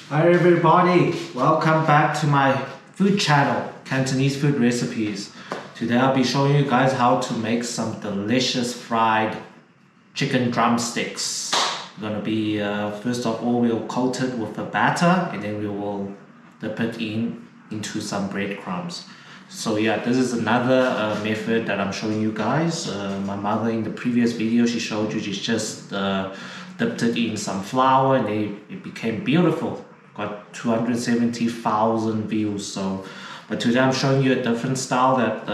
Hi everybody, welcome back to my food channel, Cantonese food recipes. Today I'll be showing you guys how to make some delicious fried chicken drumsticks. Gonna be, first of all, we'll coat it with a batter and then we will dip it into some breadcrumbs. So yeah, this is another method that I'm showing you guys. My mother in the previous video, she showed you, she just dipped it in some flour and it became beautiful. Got 270,000 views. But today I'm showing you a different style that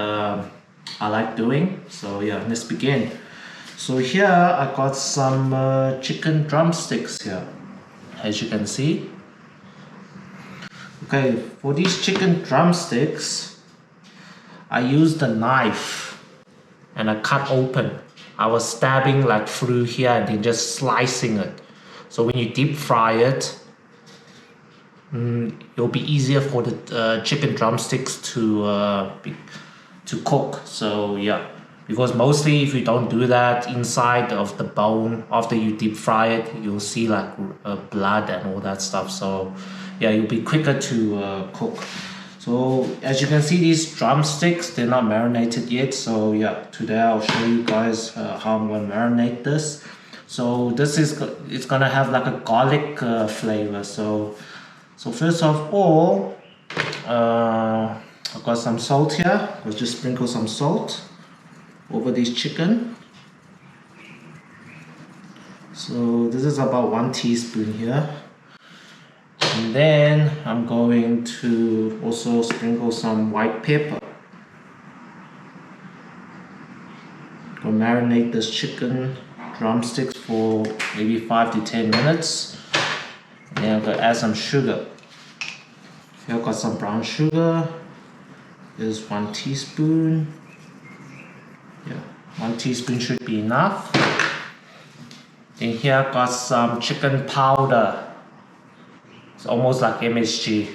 I like doing. So yeah, let's begin. So here I got some chicken drumsticks here, as you can see. Okay, for these chicken drumsticks, I used a knife and I cut open. I was stabbing like through here and then just slicing it. So when you deep fry it, it'll be easier for the chicken drumsticks to cook. So yeah, because mostly if you don't do that, inside of the bone after you deep fry it, you'll see like blood and all that stuff. So yeah, it'll be quicker to cook. So as you can see, these drumsticks, they're not marinated yet. So yeah, today I'll show you guys how I'm gonna marinate this. So it's gonna have like a garlic flavor. So first of all, I've got some salt here. I'll just sprinkle some salt over this chicken. So this is about 1 teaspoon here. And then I'm going to also sprinkle some white pepper. I'll marinate this chicken drumsticks for maybe 5 to 10 minutes. And then I'm going to add some sugar. Here I've got some brown sugar. There's 1 teaspoon. Yeah, 1 teaspoon should be enough. Then here I've got some chicken powder. It's almost like MSG.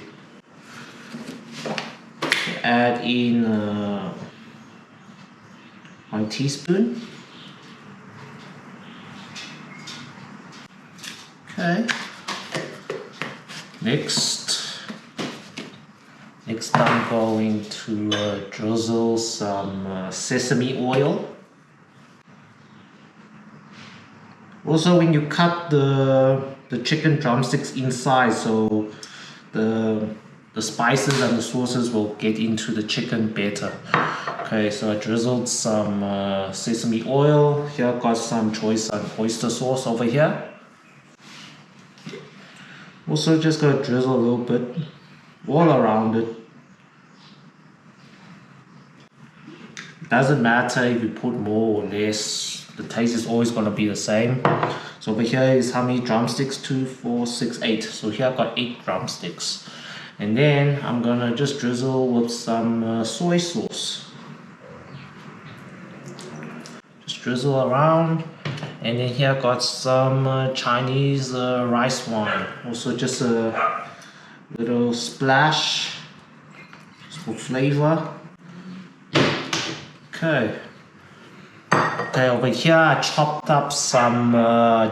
Add in 1 teaspoon. Okay. Next I'm going to drizzle some sesame oil. Also, when you cut the chicken drumsticks inside, so the spices and the sauces will get into the chicken better. Okay, so I drizzled some sesame oil. Here I've got some choice oyster sauce over here. Also just gonna drizzle a little bit all around it. Doesn't matter if you put more or less, the taste is always gonna be the same. So over here is how many drumsticks? 2, 4, 6, 8. So here I've got 8 drumsticks. And then I'm gonna just drizzle with some soy sauce. Just drizzle around. And then here I've got some Chinese rice wine. Also just a little splash for flavor. Okay. Okay, over here I chopped up some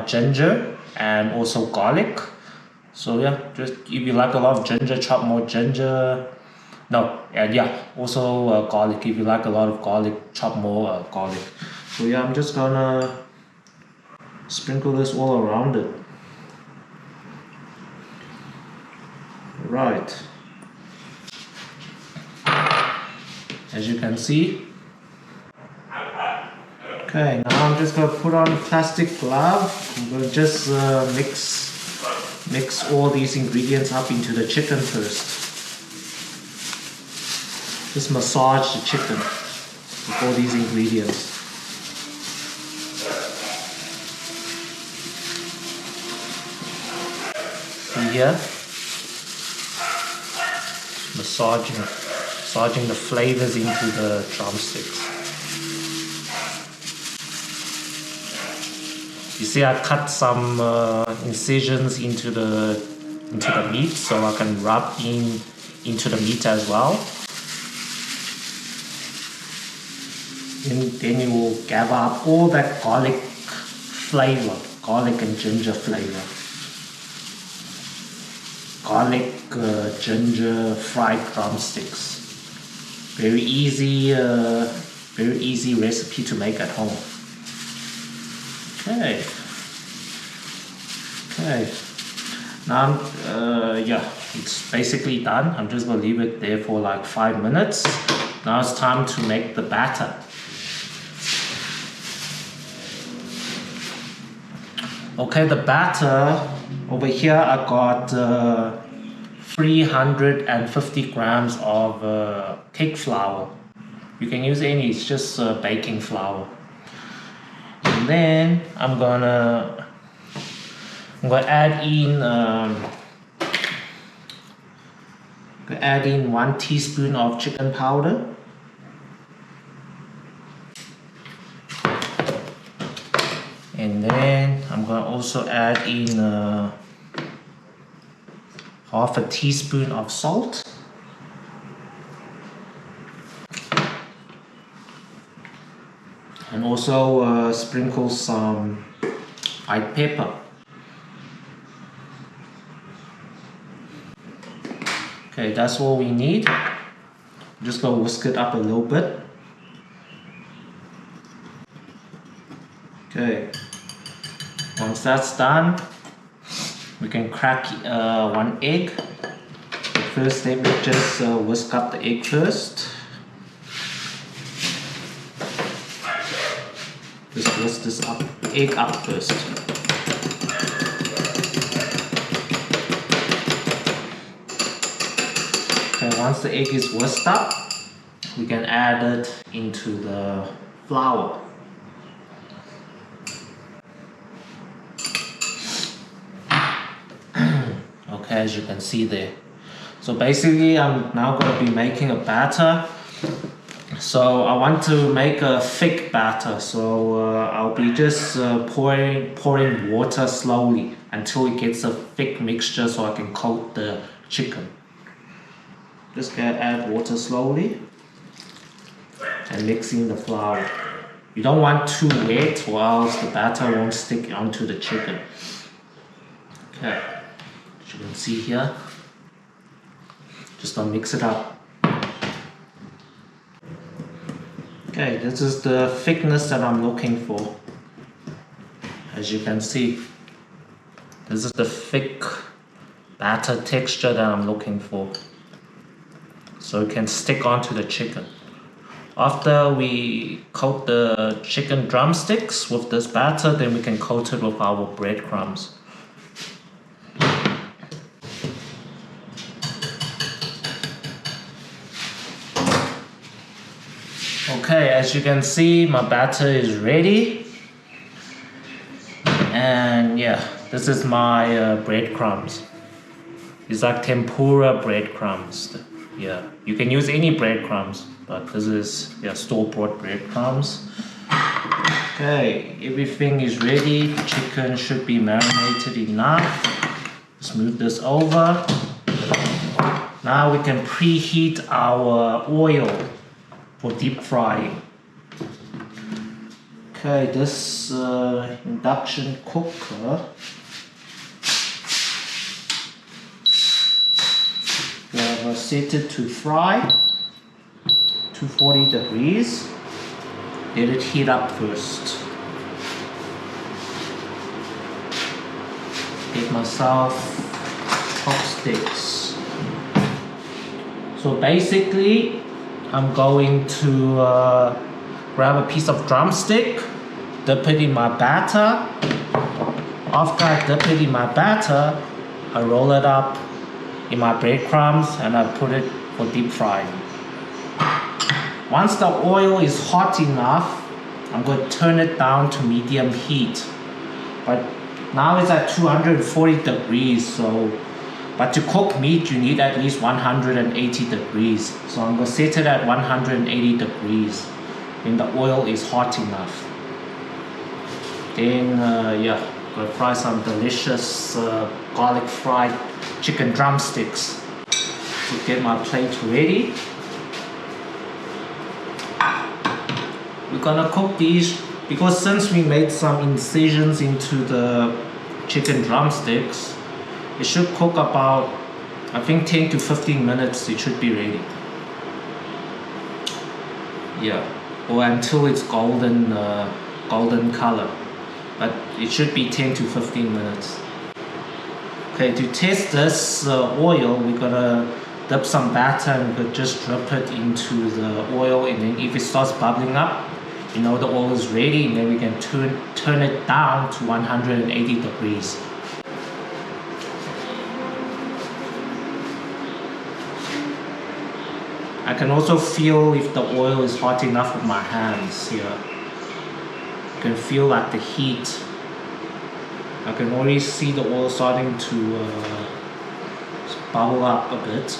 ginger and also garlic. So yeah, just if you like a lot of ginger, chop more ginger. No, and yeah, also garlic. If you like a lot of garlic, chop more garlic. So yeah, I'm just gonna sprinkle this all around it. Right. As you can see. Okay, now I'm just gonna put on a plastic glove. I'm gonna just mix all these ingredients up into the chicken first. Just massage the chicken with all these ingredients. See here? Massaging the flavors into the drumsticks. You see, I cut some incisions into the meat so I can rub into the meat as well. And then you will gather up all that garlic flavor, garlic and ginger flavor. garlic ginger fried drumsticks. Very easy recipe to make at home. Okay. Now, yeah, it's basically done. I'm just gonna leave it there for like 5 minutes. Now it's time to make the batter. Okay, the batter, over here I got 350 grams of cake flour. You can use any, it's just baking flour. And then I'm gonna add in 1 teaspoon of chicken powder. And then I'm going to also add in half a teaspoon of salt. And also sprinkle some white pepper. Okay, that's all we need. I'm just going to whisk it up a little bit. Okay. Once that's done, we can crack 1 egg. First, let me just whisk up the egg first. Just whisk this egg up first. Okay, once the egg is whisked up, we can add it into the flour. Okay, as you can see there. So basically I'm now going to be making a batter. So I want to make a thick batter, so I'll be just pouring water slowly until it gets a thick mixture so I can coat the chicken. Just add water slowly and mix in the flour. You don't want too wet or else the batter won't stick onto the chicken. Okay. As you can see here, just gonna mix it up. Okay, this is the thickness that I'm looking for. As you can see, this is the thick batter texture that I'm looking for. So it can stick onto the chicken. After we coat the chicken drumsticks with this batter, then we can coat it with our breadcrumbs. Okay, as you can see, my batter is ready. And yeah, this is my breadcrumbs. It's like tempura breadcrumbs. Yeah, you can use any breadcrumbs, but this is store-bought breadcrumbs. Okay, everything is ready. The chicken should be marinated enough. Let's move this over. Now we can preheat our oil for deep frying. Okay, this induction cooker, we have set it to fry 240 degrees. Let it heat up first. Get myself chopsticks. So basically, I'm going to grab a piece of drumstick, dip it in my batter. After I dip it in my batter, I roll it up in my breadcrumbs and I put it for deep frying. Once the oil is hot enough, I'm going to turn it down to medium heat. But now it's at 240 degrees, but to cook meat, you need at least 180 degrees. So I'm going to set it at 180 degrees when the oil is hot enough. Then, I'm going to fry some delicious garlic fried chicken drumsticks. To get my plate ready. We're going to cook these, because since we made some incisions into the chicken drumsticks, it should cook about I think 10 to 15 minutes it should be ready. Yeah, or until it's golden color, but it should be 10 to 15 minutes. Okay, to test this oil, we're gonna dip some batter and we could just drip it into the oil, and then if it starts bubbling up, you know the oil is ready, and then we can turn it down to 180 degrees. I can also feel if the oil is hot enough with my hands here. You can feel like the heat. I can already see the oil starting to bubble up a bit.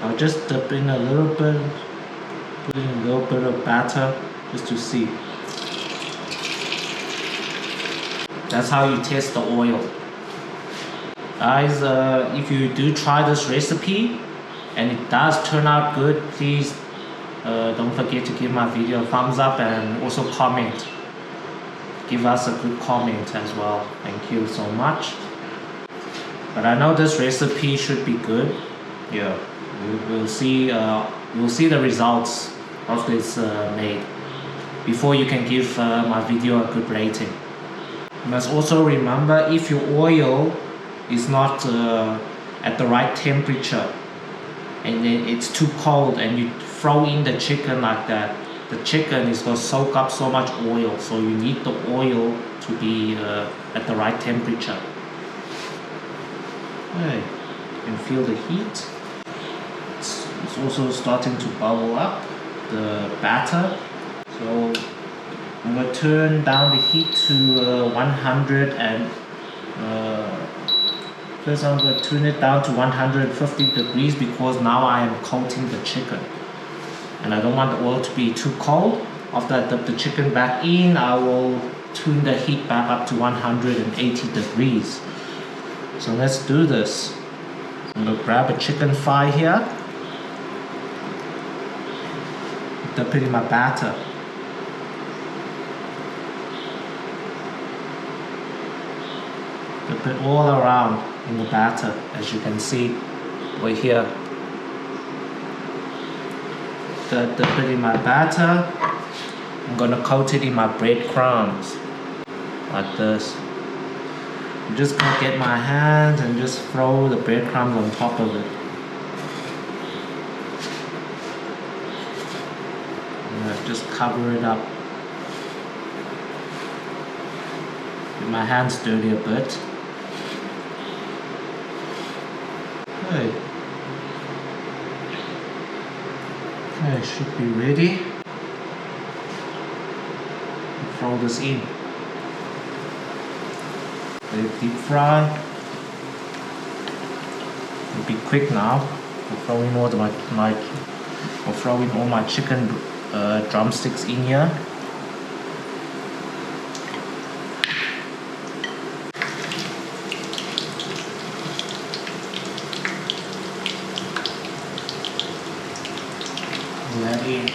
I'll just dip in a little bit, put in a little bit of batter just to see. That's how you test the oil. Guys, if you do try this recipe and it does turn out good, please don't forget to give my video a thumbs up and also comment. Give us a good comment as well. Thank you so much. But I know this recipe should be good. Yeah, we'll see the results after it's made before you can give my video a good rating. You must also remember, if your oil is not at the right temperature and then it's too cold and you throw in the chicken like that, the chicken is going to soak up so much oil, so you need the oil to be at the right temperature. Okay, you can feel the heat. It's also starting to bubble up, the batter. So I'm going to turn down the heat to 100 and first I'm going to turn it down to 150 degrees because now I am coating the chicken. And I don't want the oil to be too cold. After I dip the chicken back in, I will tune the heat back up to 180 degrees. So let's do this. I'm going to grab a chicken thigh here. Dip it in my batter. Dip it all around in the batter, as you can see over here. Dip it in my batter. I'm gonna coat it in my breadcrumbs like this. I'm just gonna get my hands and just throw the breadcrumbs on top of it. And just cover it up. Get my hands dirty a bit. Okay. Okay, should be ready. Throw this in. Let it deep fry. It'll be quick now. I'll throw in all my chicken drumsticks in here. That in.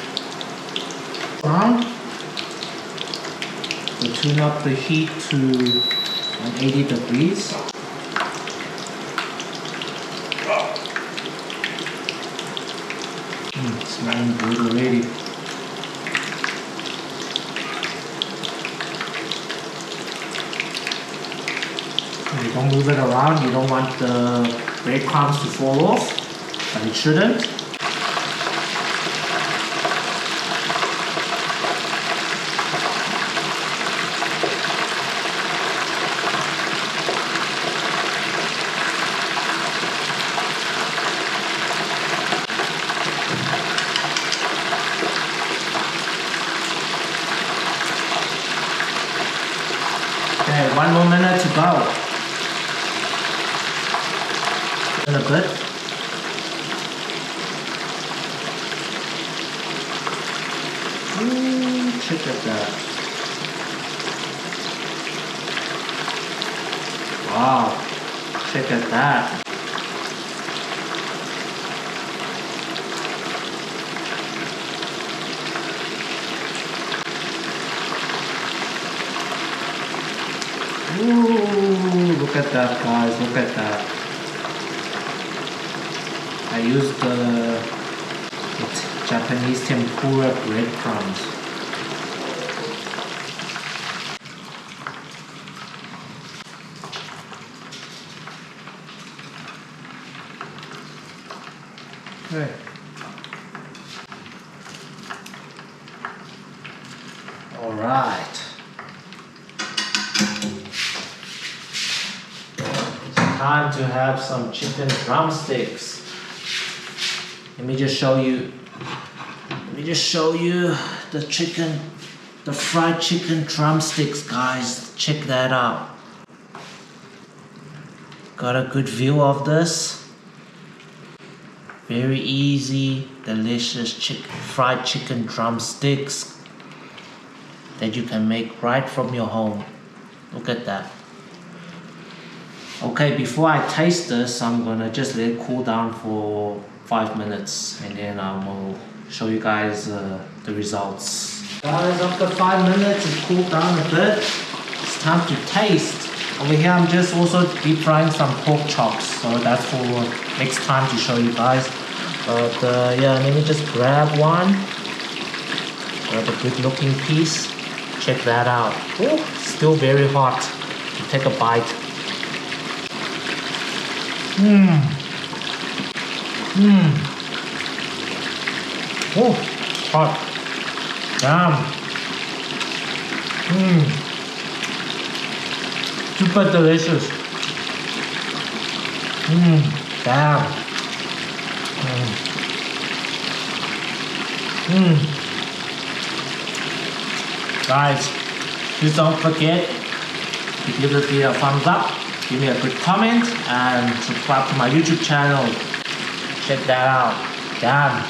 So tune up the heat to 180 degrees. Smelling good already. You don't move it around, you don't want the breadcrumbs to fall off, but it shouldn't. Okay, 1 more minute to go. In a bit. Check at that. Wow, check at that. Ooh, look at that, guys, look at that. I used the Japanese tempura breadcrumbs. Okay. All right. It's time to have some chicken drumsticks. Let me just show you the fried chicken drumsticks, guys. Check that out. Got a good view of this. Very easy, delicious fried chicken drumsticks that you can make right from your home. Look at that. Okay, before I taste this, I'm gonna just let it cool down for 5 minutes, and then I will show you guys the results. Guys, after 5 minutes, it cooled down a bit. It's time to taste. Over here, I'm just also deep frying some pork chops, so that's for next time to show you guys. But yeah, let me just grab one. Grab a good looking piece. Check that out. Ooh, still very hot. Take a bite. Oh, hot. Damn. Super delicious. Damn. Guys, please don't forget to give the video a thumbs up, give me a good comment, and subscribe to my YouTube channel. Check that out. Damn.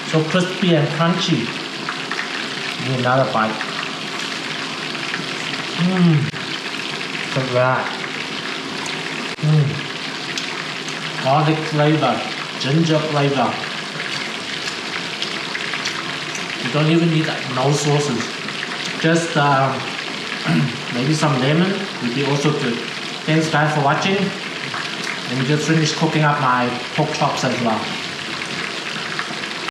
So crispy and crunchy. Give me another bite. Look at that. Garlic flavor, ginger flavor. You don't even need no sauces. Just maybe some lemon would be also good. Thanks guys for watching. Let me just finish cooking up my pork chops as well.